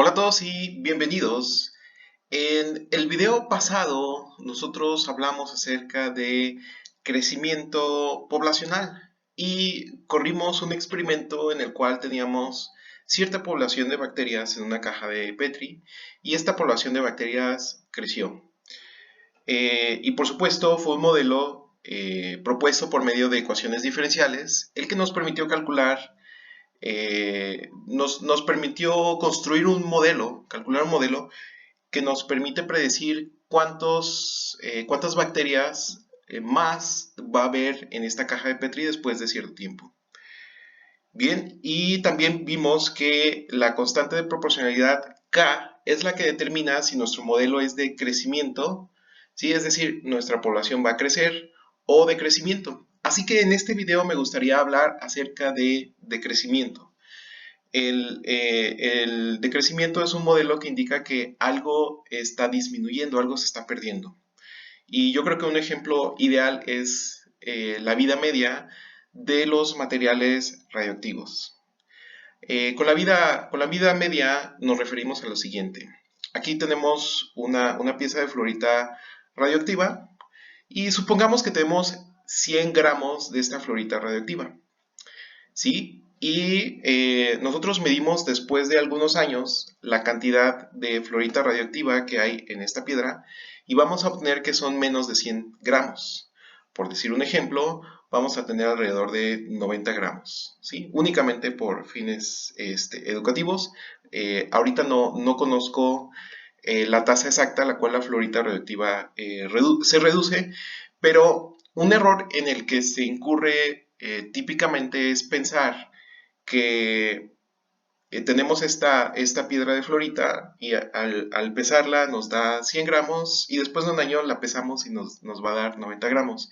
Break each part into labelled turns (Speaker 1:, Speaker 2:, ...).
Speaker 1: Hola a todos y bienvenidos. En el video pasado nosotros hablamos acerca de crecimiento poblacional y corrimos un experimento en el cual teníamos cierta población de bacterias en una caja de Petri y esta población de bacterias creció. Y por supuesto fue un modelo propuesto por medio de ecuaciones diferenciales, el que nos permitió calcular nos permitió construir un modelo, calcular un modelo que nos permite predecir cuántas bacterias más va a haber en esta caja de Petri después de cierto tiempo. Bien, y también vimos que la constante de proporcionalidad K es la que determina si nuestro modelo es de crecimiento, ¿sí? Es decir, nuestra población va a crecer o de crecimiento. Así que en este video me gustaría hablar acerca de crecimiento. El decrecimiento es un modelo que indica que algo está disminuyendo, algo se está perdiendo. Y yo creo que un ejemplo ideal es la vida media de los materiales radioactivos. Con la vida media nos referimos a lo siguiente. Aquí tenemos una pieza de fluorita radioactiva y supongamos que tenemos 100 gramos de esta fluorita radioactiva. ¿Sí? Y nosotros medimos después de algunos años la cantidad de fluorita radioactiva que hay en esta piedra y vamos a obtener que son menos de 100 gramos. Por decir un ejemplo, vamos a tener alrededor de 90 gramos, ¿sí? Únicamente por fines educativos. Ahorita no conozco la tasa exacta a la cual la fluorita radioactiva se reduce, pero un error en el que se incurre típicamente es pensar que tenemos esta piedra de fluorita y al pesarla nos da 100 gramos y después de un año la pesamos y nos va a dar 90 gramos.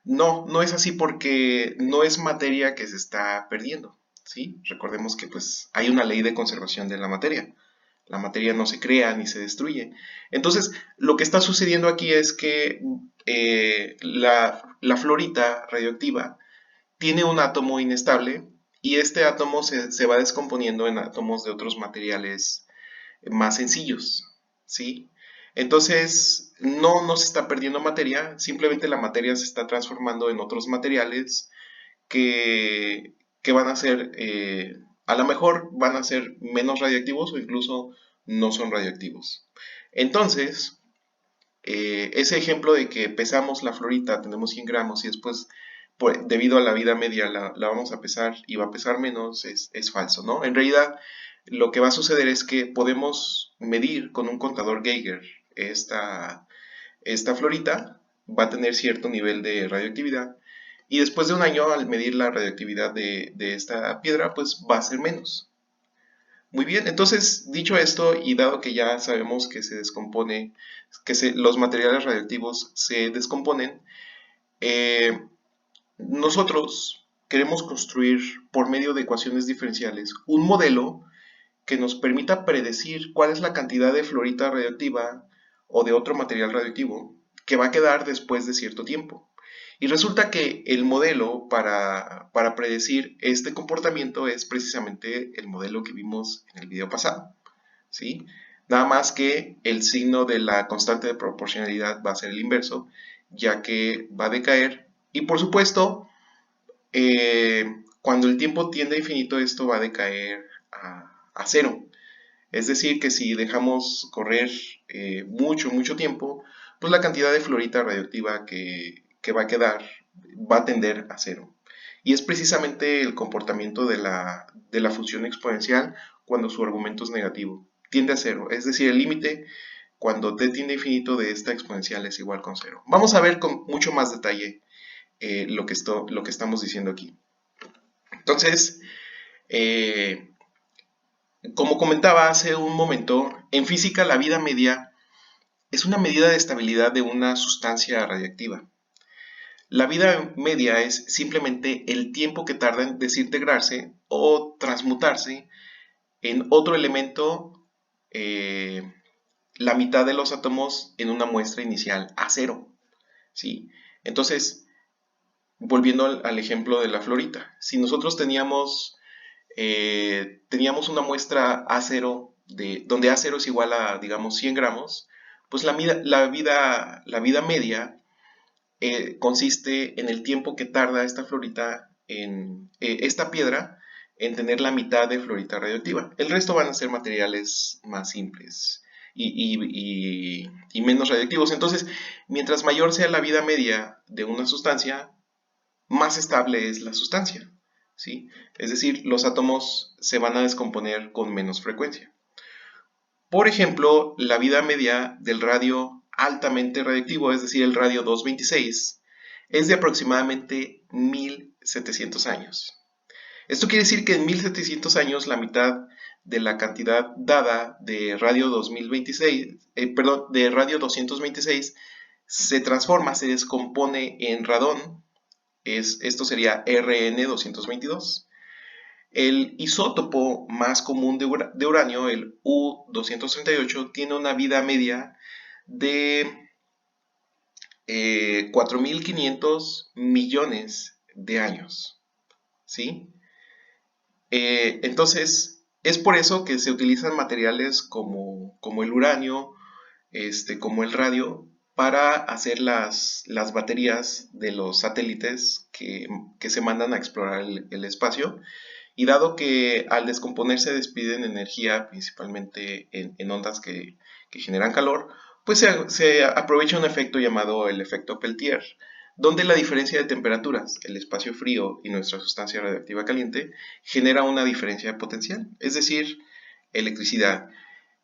Speaker 1: No es así porque no es materia que se está perdiendo, ¿sí? Recordemos que pues hay una ley de conservación de la materia. La materia no se crea ni se destruye. Entonces, lo que está sucediendo aquí es que la fluorita radioactiva tiene un átomo inestable y este átomo se va descomponiendo en átomos de otros materiales más sencillos, ¿sí? Entonces, no se está perdiendo materia, simplemente la materia se está transformando en otros materiales que van a ser, a lo mejor van a ser menos radiactivos o incluso no son radioactivos. Entonces, ese ejemplo de que pesamos la florita, tenemos 100 gramos y después, debido a la vida media, la vamos a pesar y va a pesar menos, es falso, ¿no? En realidad, lo que va a suceder es que podemos medir con un contador Geiger esta florita, va a tener cierto nivel de radioactividad y después de un año, al medir la radioactividad de esta piedra, pues va a ser menos. Muy bien, entonces dicho esto y dado que ya sabemos que se descompone, los materiales radioactivos se descomponen, eh, nosotros queremos construir por medio de ecuaciones diferenciales un modelo que nos permita predecir cuál es la cantidad de fluorita radioactiva o de otro material radioactivo que va a quedar después de cierto tiempo. Y resulta que el modelo para predecir este comportamiento es precisamente el modelo que vimos en el video pasado, ¿sí? Nada más que el signo de la constante de proporcionalidad va a ser el inverso, ya que va a decaer. Y por supuesto, cuando el tiempo tiende a infinito, esto va a decaer a cero. Es decir, que si dejamos correr mucho tiempo, pues la cantidad de fluorita radioactiva que va a quedar va a tender a cero. Y es precisamente el comportamiento de la función exponencial cuando su argumento es negativo. Tiende a cero, es decir, el límite cuando t tiende a infinito de esta exponencial es igual con cero. Vamos a ver con mucho más detalle lo que estamos diciendo aquí. Entonces, eh, como comentaba hace un momento, en física la vida media es una medida de estabilidad de una sustancia radiactiva. La vida media es simplemente el tiempo que tarda en desintegrarse o transmutarse en otro elemento, eh, la mitad de los átomos en una muestra inicial a cero, ¿sí? Entonces, volviendo al ejemplo de la florita, si nosotros teníamos una muestra A0 donde A0 es igual a, digamos, 100 gramos, pues la vida media consiste en el tiempo que tarda esta florita esta piedra en tener la mitad de florita radioactiva. El resto van a ser materiales más simples y menos radioactivos. Entonces, mientras mayor sea la vida media de una sustancia, más estable es la sustancia, ¿sí? Es decir, los átomos se van a descomponer con menos frecuencia. Por ejemplo, la vida media del radio altamente radioactivo, es decir, el radio 226, es de aproximadamente 1700 años. Esto quiere decir que en 1700 años la mitad de la cantidad dada de radio 2026, de radio 226 se transforma, se descompone en radón. Esto sería Rn-222. El isótopo más común de uranio, el U-238, tiene una vida media de 4.500 millones de años, ¿sí? Entonces, es por eso que se utilizan materiales como el uranio, como el radio, para hacer las baterías de los satélites que se mandan a explorar el espacio. Y dado que al descomponerse despiden energía, principalmente en ondas que generan calor, pues se aprovecha un efecto llamado el efecto Peltier, donde la diferencia de temperaturas, el espacio frío y nuestra sustancia radioactiva caliente, genera una diferencia potencial, es decir, electricidad.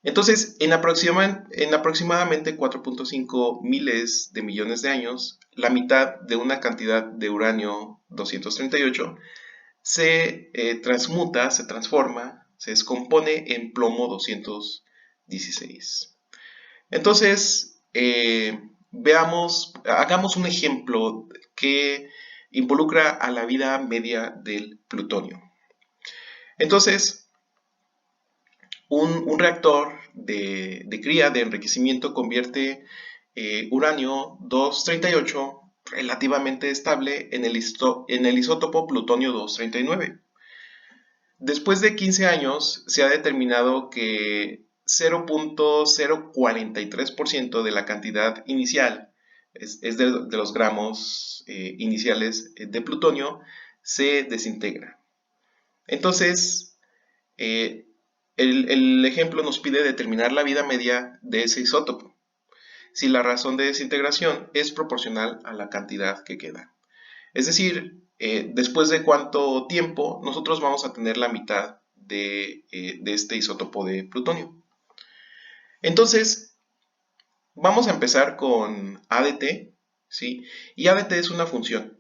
Speaker 1: Entonces, en aproximadamente 4.5 miles de millones de años, la mitad de una cantidad de uranio 238 se transmuta, se transforma, se descompone en plomo 216. Entonces, hagamos un ejemplo que involucra a la vida media del plutonio. Entonces, un reactor de cría, de enriquecimiento, convierte uranio 238 relativamente estable en el isótopo plutonio 239. Después de 15 años, se ha determinado que 0.043% de la cantidad inicial, es de los gramos iniciales de plutonio, se desintegra. Entonces, el ejemplo nos pide determinar la vida media de ese isótopo, si la razón de desintegración es proporcional a la cantidad que queda. Es decir, después de cuánto tiempo nosotros vamos a tener la mitad de este isótopo de plutonio. Entonces, vamos a empezar con ADT, ¿sí? Y ADT es una función.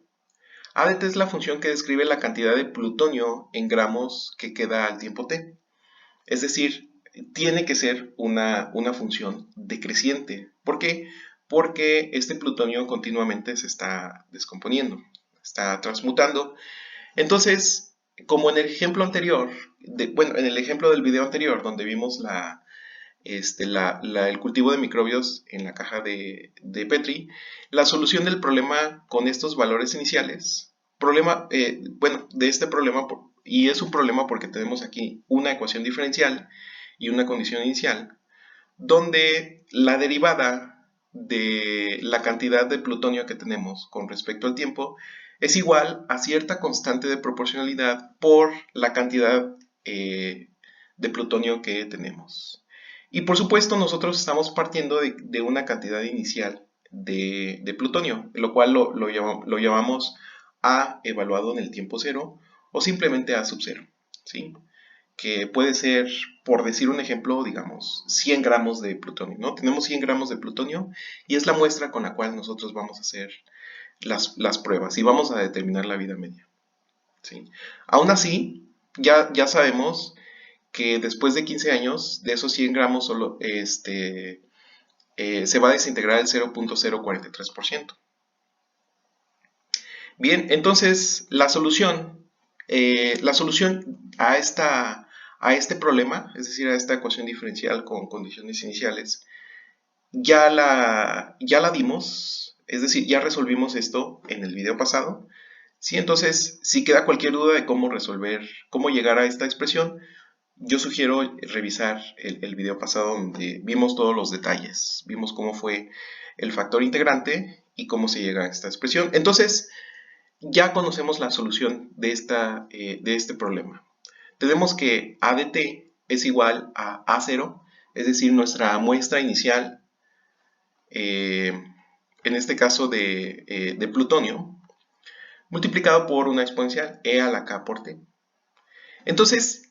Speaker 1: ADT es la función que describe la cantidad de plutonio en gramos que queda al tiempo t. Es decir, tiene que ser una función decreciente. ¿Por qué? Porque este plutonio continuamente se está descomponiendo, está transmutando. Entonces, como en el ejemplo anterior, en el ejemplo del video anterior, donde vimos el cultivo de microbios en la caja de Petri, la solución del problema con estos valores iniciales, de este problema, y es un problema porque tenemos aquí una ecuación diferencial y una condición inicial, donde la derivada de la cantidad de plutonio que tenemos con respecto al tiempo es igual a cierta constante de proporcionalidad por la cantidad de plutonio que tenemos. Y por supuesto nosotros estamos partiendo de una cantidad inicial de plutonio, lo cual lo llamamos A evaluado en el tiempo cero o simplemente A sub cero, ¿sí? Que puede ser, por decir un ejemplo, digamos, 100 gramos de plutonio, ¿no? Tenemos 100 gramos de plutonio y es la muestra con la cual nosotros vamos a hacer las pruebas y vamos a determinar la vida media, ¿sí? Aún así, ya sabemos que después de 15 años, de esos 100 gramos solo, se va a desintegrar el 0.043%. Bien, entonces la solución a este problema, es decir, a esta ecuación diferencial con condiciones iniciales, ya la dimos, es decir, ya resolvimos esto en el video pasado. ¿Sí? Entonces, si queda cualquier duda de cómo resolver, cómo llegar a esta expresión, yo sugiero revisar el video pasado donde vimos todos los detalles, vimos cómo fue el factor integrante y cómo se llega a esta expresión. Entonces, ya conocemos la solución de este problema. Tenemos que A de t es igual a A0, es decir, nuestra muestra inicial, en este caso de plutonio, multiplicado por una exponencial, e a la k por t. Entonces,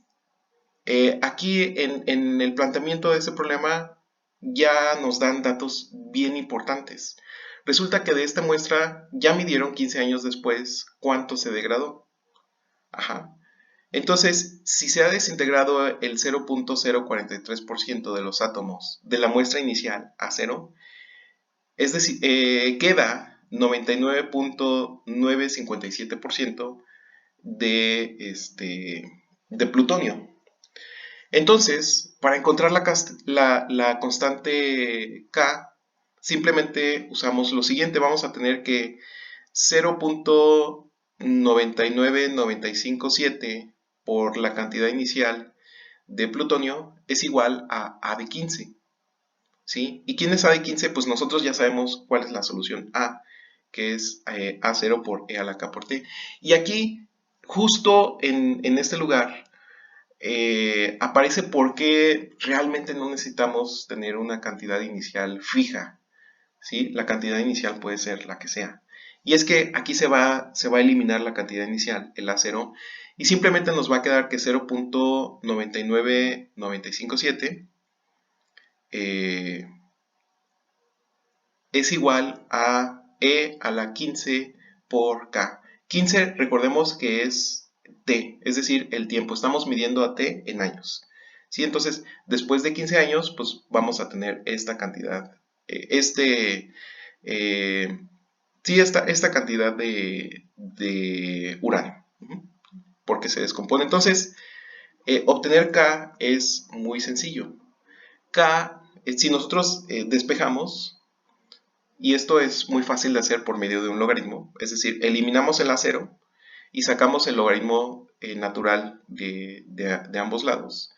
Speaker 1: aquí en el planteamiento de este problema ya nos dan datos bien importantes. Resulta que de esta muestra ya midieron 15 años después cuánto se degradó. Ajá. Entonces, si se ha desintegrado el 0.043% de los átomos de la muestra inicial a cero, es decir, queda 99.957% de plutonio. Entonces, para encontrar la constante K, simplemente usamos lo siguiente. Vamos a tener que 0.99957 por la cantidad inicial de plutonio es igual a A de 15. ¿Sí? ¿Y quién es A de 15? Pues nosotros ya sabemos cuál es la solución A, que es A0 por E a la K por T. Y aquí, justo en este lugar, aparece por qué realmente no necesitamos tener una cantidad inicial fija. ¿Sí? La cantidad inicial puede ser la que sea. Y es que aquí se va a eliminar la cantidad inicial, el A0, y simplemente nos va a quedar que 0.99957 es igual a E a la 15 por K. 15, recordemos que es T, es decir, el tiempo. Estamos midiendo a T en años. ¿Sí? Entonces, después de 15 años, pues vamos a tener esta cantidad, esta cantidad de uranio, porque se descompone. Entonces, obtener K es muy sencillo. K, si nosotros despejamos, y esto es muy fácil de hacer por medio de un logaritmo, es decir, eliminamos el A0 y sacamos el logaritmo natural de ambos lados.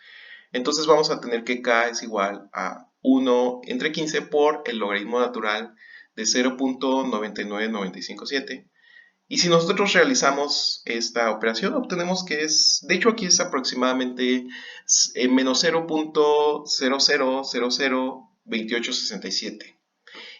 Speaker 1: Entonces vamos a tener que K es igual a 1 entre 15 por el logaritmo natural de 0.99957. Y si nosotros realizamos esta operación, obtenemos que es, de hecho aquí es aproximadamente menos 0.00002867.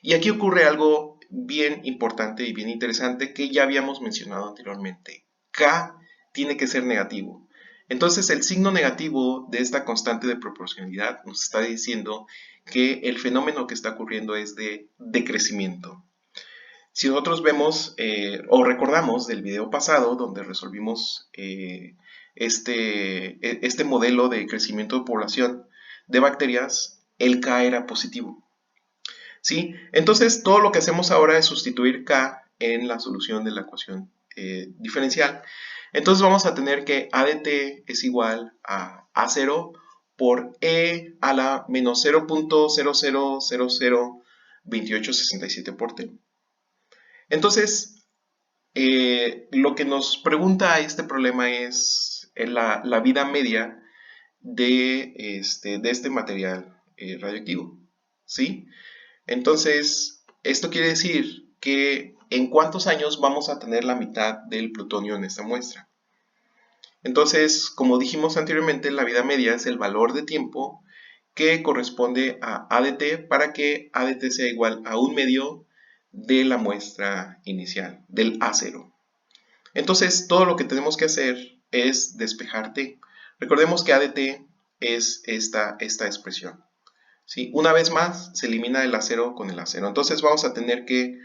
Speaker 1: Y aquí ocurre algo bien importante y bien interesante que ya habíamos mencionado anteriormente. K tiene que ser negativo. Entonces el signo negativo de esta constante de proporcionalidad nos está diciendo que el fenómeno que está ocurriendo es de decrecimiento. Si nosotros vemos o recordamos del video pasado donde resolvimos este modelo de crecimiento de población de bacterias, el K era positivo. ¿Sí? Entonces todo lo que hacemos ahora es sustituir K en la solución de la ecuación diferencial. Entonces vamos a tener que A de t es igual a A0 por E a la menos 0.00002867 por t. Entonces, lo que nos pregunta este problema es la vida media de este material radioactivo. ¿Sí? Entonces, esto quiere decir que en cuántos años vamos a tener la mitad del plutonio en esta muestra. Entonces, como dijimos anteriormente, la vida media es el valor de tiempo que corresponde a A de t para que A de t sea igual a 1/2 de la muestra inicial, del A0. Entonces, todo lo que tenemos que hacer es despejar t. Recordemos que A de t es esta expresión. ¿Sí? Una vez más, se elimina el A0 con el A0. Entonces vamos a tener que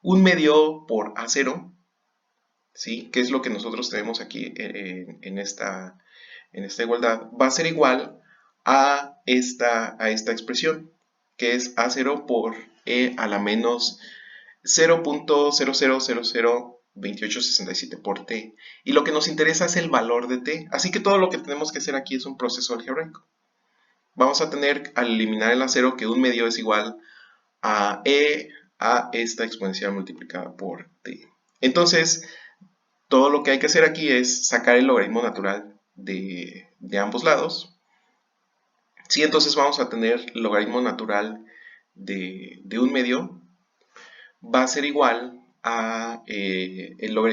Speaker 1: 1/2 por A0, ¿sí? Que es lo que nosotros tenemos aquí en esta igualdad, va a ser igual a esta expresión, que es A0 por E a la menos 0.00002867 por t. Y lo que nos interesa es el valor de t. Así que todo lo que tenemos que hacer aquí es un proceso algebraico. Vamos a tener, al eliminar el A0, que 1/2 es igual a E a esta exponencial multiplicada por t. Entonces, todo lo que hay que hacer aquí es sacar el logaritmo natural de ambos lados. Sí, entonces vamos a tener logaritmo natural de un medio va a ser igual a menos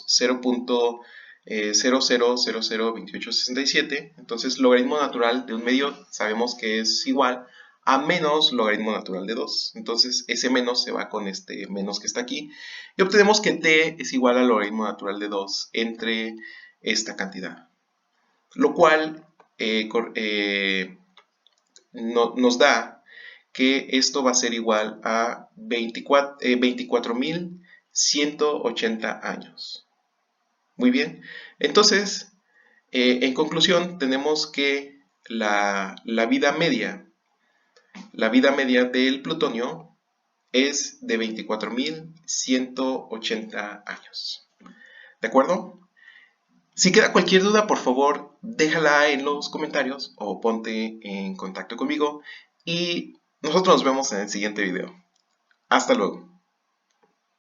Speaker 1: 0.00002867. Entonces, logaritmo natural de un medio sabemos que es igual a menos logaritmo natural de 2. Entonces, ese menos se va con este menos que está aquí. Y obtenemos que t es igual al logaritmo natural de 2 entre esta cantidad. Lo cual nos da que esto va a ser igual a 24.180 años. Muy bien. Entonces, en conclusión, tenemos que la vida media del plutonio es de 24.180 años. ¿De acuerdo? Si queda cualquier duda, por favor, déjala en los comentarios o ponte en contacto conmigo y nosotros nos vemos en el siguiente video. Hasta luego.